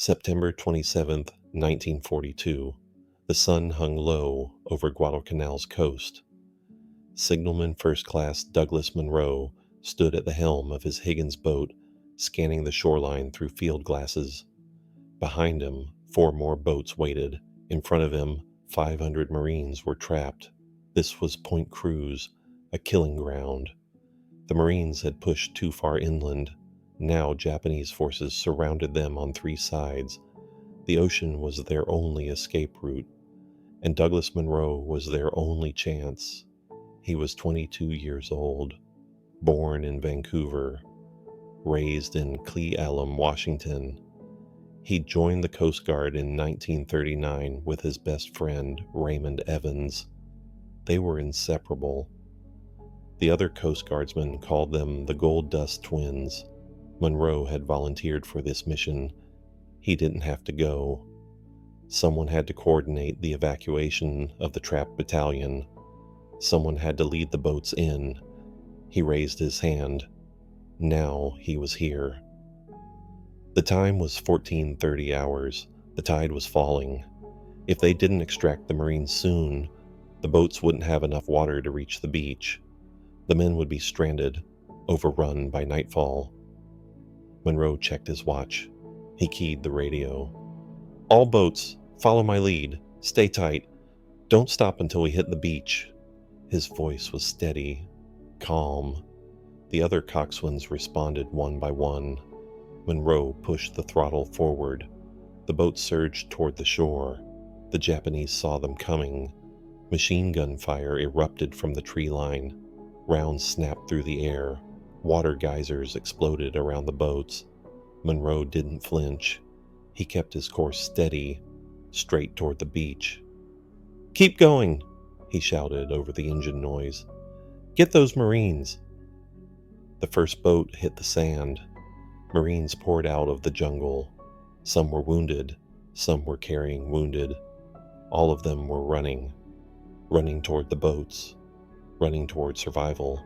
September 27th, 1942. The sun hung low over Guadalcanal's coast. Signalman First Class Douglas Munro stood at the helm of his Higgins boat, scanning the shoreline through field glasses. Behind him, 4 more boats waited. In front of him, 500 Marines were trapped. This was Point Cruz, a killing ground. The Marines had pushed too far inland. Now Japanese forces surrounded them on 3 sides. The ocean was their only escape route, and Douglas Munro was their only chance. He was 22 years old, born in Vancouver, raised in Cle Elum, Washington. He joined the Coast Guard in 1939 with his best friend, Raymond Evans. They were inseparable. The other Coast Guardsmen called them the Gold Dust Twins. Munro had volunteered for this mission. He didn't have to go. Someone had to coordinate the evacuation of the trapped battalion. Someone had to lead the boats in. He raised his hand. Now he was here. The time was 14:30 hours. The tide was falling. If they didn't extract the Marines soon, the boats wouldn't have enough water to reach the beach. The men would be stranded, overrun by nightfall. Munro checked his watch. He keyed the radio. "All boats, follow my lead. Stay tight. Don't stop until we hit the beach." His voice was steady, calm. The other coxswains responded one by one. Munro pushed the throttle forward. The boat surged toward the shore. The Japanese saw them coming. Machine gun fire erupted from the tree line. Rounds snapped through the air. Water geysers exploded around the boats. Munro didn't flinch. He kept his course steady, straight toward the beach. "Keep going," he shouted over the engine noise. "Get those Marines." The first boat hit the sand. Marines poured out of the jungle. Some were wounded, some were carrying wounded. All of them were running toward the boats, running toward survival.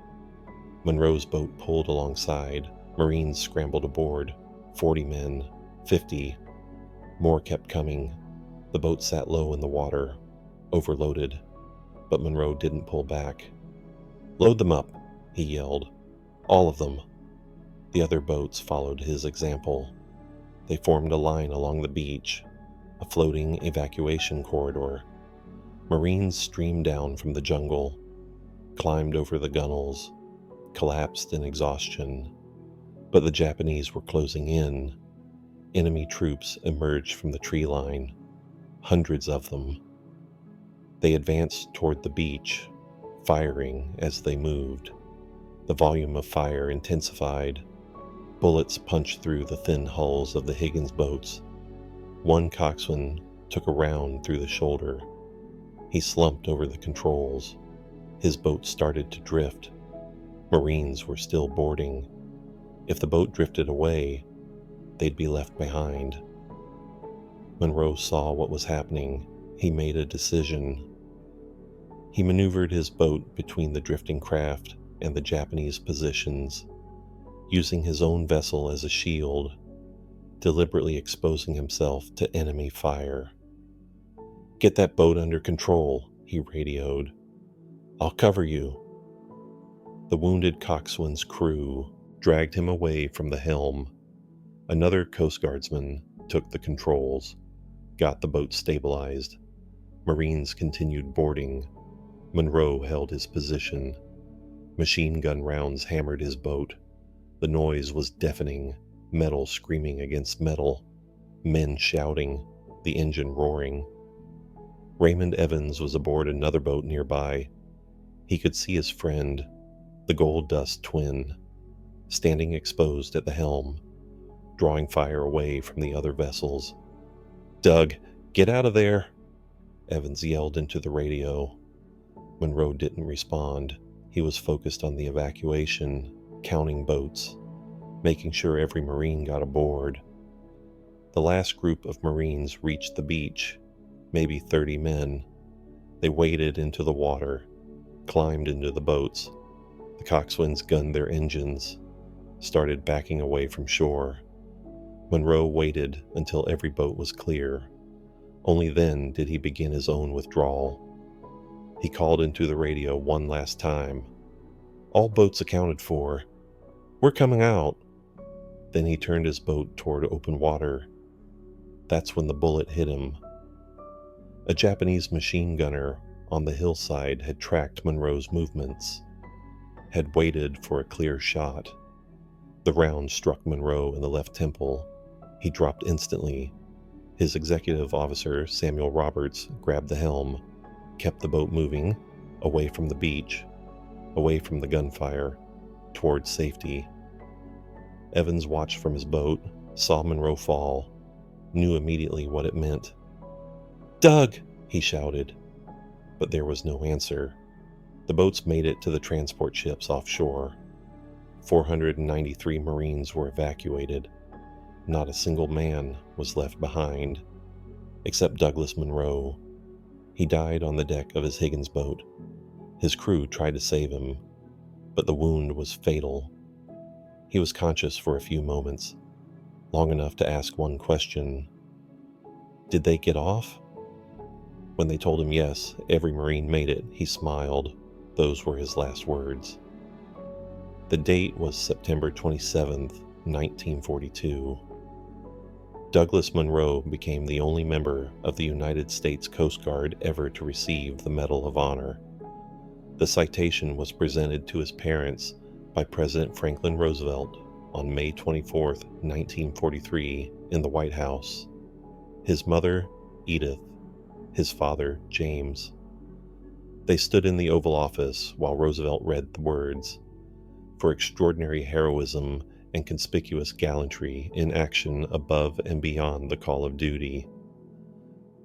Munro's boat pulled alongside. Marines scrambled aboard. 40 men, 50. More kept coming. The boat sat low in the water, overloaded, but Munro didn't pull back. "Load them up," he yelled. "All of them." The other boats followed his example. They formed a line along the beach, a floating evacuation corridor. Marines streamed down from the jungle, climbed over the gunwales, collapsed in exhaustion. But the Japanese were closing in. Enemy troops emerged from the tree line, hundreds of them. They advanced toward the beach, firing as they moved. The volume of fire intensified. Bullets punched through the thin hulls of the Higgins boats. One coxswain took a round through the shoulder. He slumped over the controls. His boat started to drift. Marines were still boarding. If the boat drifted away, they'd be left behind. Munro saw what was happening. He made a decision. He maneuvered his boat between the drifting craft and the Japanese positions, using his own vessel as a shield, deliberately exposing himself to enemy fire. "Get that boat under control," he radioed. "I'll cover you." The wounded coxswain's crew dragged him away from the helm. Another Coast Guardsman took the controls, got the boat stabilized. Marines continued boarding. Munro held his position. Machine gun rounds hammered his boat. The noise was deafening, metal screaming against metal, men shouting, the engine roaring. Raymond Evans was aboard another boat nearby. He could see his friend, the Gold Dust Twin, standing exposed at the helm, drawing fire away from the other vessels. "Doug, get out of there!" Evans yelled into the radio. Munro didn't respond. He was focused on the evacuation, counting boats, making sure every Marine got aboard. The last group of Marines reached the beach, maybe 30 men. They waded into the water, climbed into the boats. The coxswains gunned their engines, started backing away from shore. Munro waited until every boat was clear. Only then did he begin his own withdrawal. He called into the radio one last time. "All boats accounted for. We're coming out." Then he turned his boat toward open water. That's when the bullet hit him. A Japanese machine gunner on the hillside had tracked Munro's movements, had waited for a clear shot. The round struck Munro in the left temple. He dropped instantly. His executive officer, Samuel Roberts, grabbed the helm, kept the boat moving, away from the beach, away from the gunfire, towards safety. Evans watched from his boat, saw Munro fall, knew immediately what it meant. "Doug!" he shouted. But there was no answer. The boats made it to the transport ships offshore. 493 Marines were evacuated. Not a single man was left behind, except Douglas Munro. He died on the deck of his Higgins boat. His crew tried to save him, but the wound was fatal. He was conscious for a few moments, long enough to ask one question. Did they get off? When they told him yes, every Marine made it, he smiled. Those were his last words. The date was September 27th, 1942. Douglas Munro became the only member of the United States Coast Guard ever to receive the Medal of Honor. The citation was presented to his parents by President Franklin Roosevelt on May 24, 1943, in the White House. His mother, Edith, his father, James. They stood in the Oval Office while Roosevelt read the words, "For extraordinary heroism and conspicuous gallantry in action above and beyond the call of duty."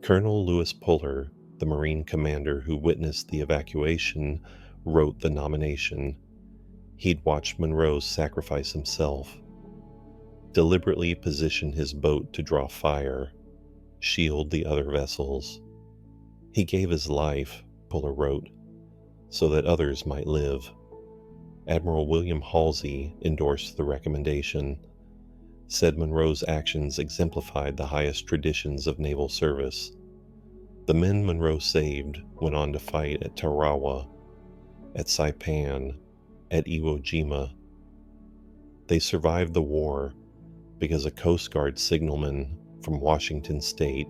Colonel Lewis Puller, the Marine commander who witnessed the evacuation, wrote the nomination. He'd watched Munro sacrifice himself, deliberately position his boat to draw fire, shield the other vessels. He gave his life, Puller wrote, so that others might live. Admiral William Halsey endorsed the recommendation, said Munro's actions exemplified the highest traditions of naval service. The men Munro saved went on to fight at Tarawa, at Saipan, at Iwo Jima. They survived the war because a Coast Guard signalman from Washington State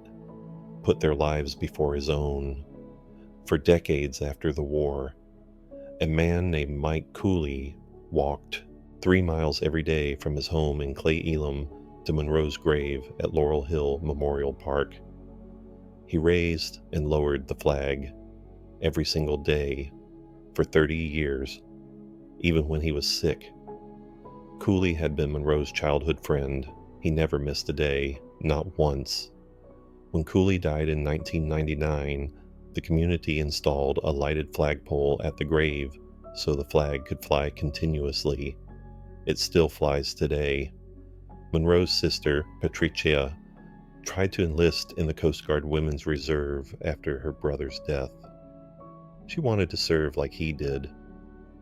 put their lives before his own. For decades after the war, a man named Mike Cooley walked 3 miles every day from his home in Clay Elam to Munro's grave at Laurel Hill Memorial Park. He raised and lowered the flag every single day for 30 years, even when he was sick. Cooley had been Munro's childhood friend. He never missed a day, not once. When Cooley died in 1999, the community installed a lighted flagpole at the grave so the flag could fly continuously. It still flies today. Munro's sister, Patricia, tried to enlist in the Coast Guard Women's Reserve after her brother's death. She wanted to serve like he did,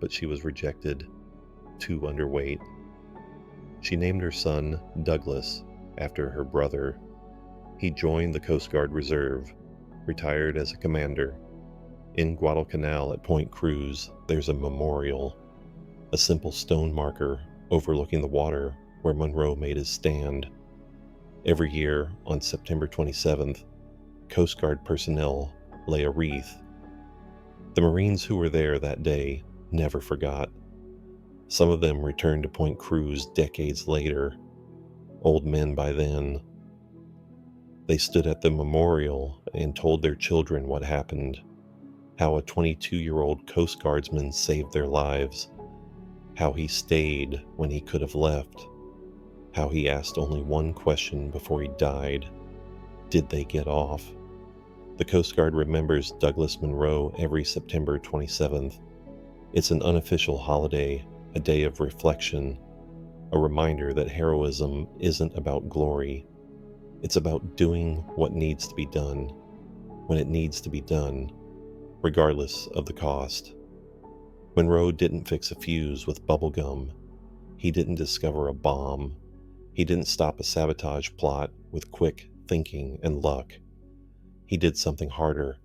but she was rejected, too underweight. She named her son Douglas after her brother. He joined the Coast Guard Reserve, retired as a commander. In Guadalcanal at Point Cruz, there's a memorial, a simple stone marker overlooking the water where Munro made his stand. Every year, on September 27th, Coast Guard personnel lay a wreath. The Marines who were there that day never forgot. Some of them returned to Point Cruz decades later, old men by then. They stood at the memorial and told their children what happened, how a 22-year-old Coast Guardsman saved their lives, how he stayed when he could have left, how he asked only one question before he died: did they get off? The Coast Guard remembers Douglas Munro every September 27th. It's an unofficial holiday, a day of reflection, a reminder that heroism isn't about glory. It's about doing what needs to be done, when it needs to be done, regardless of the cost. Munro didn't fix a fuse with bubble gum. He didn't discover a bomb. He didn't stop a sabotage plot with quick thinking and luck. He did something harder,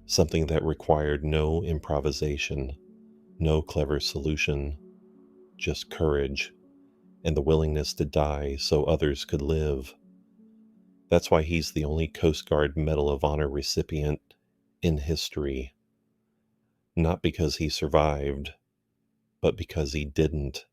something that required no improvisation, no clever solution, just courage and the willingness to die so others could live. That's why he's the only Coast Guard Medal of Honor recipient in history. Not because he survived, but because he didn't.